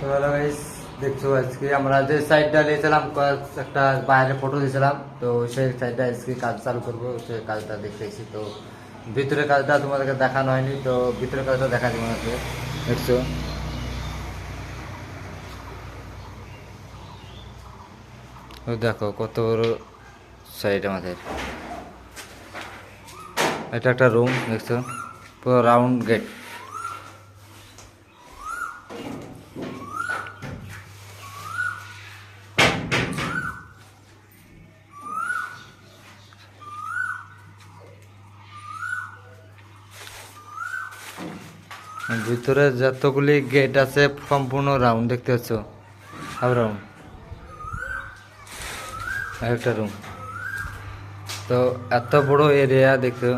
তো hello guys, দেখছো আজকে আমরা যে সাইডটা নিয়েছিলাম একটা বাইরে ফটো দিয়েছিলাম, তো সেই সাইডটা আজকে কাজ চালু করবো, সেই কাজটা দেখতেছি। তো ভিতরে কাজটা তোমাদেরকে দেখানো হয়নি, তো ভিতরে কাজটা দেখা যাবে আমাকে। দেখছো, ও দেখো কত বড় সাইড আমাদের। এটা একটা রুম, দেখছো পুরো রাউন্ড গেট। ভিতরে যতগুলি গেট আছে সম্পূর্ণ রাউন্ড, দেখতে পাচ্ছ, হাফ রাউন্ড। একটা রুম, তো এত বড় এরিয়া দেখছো।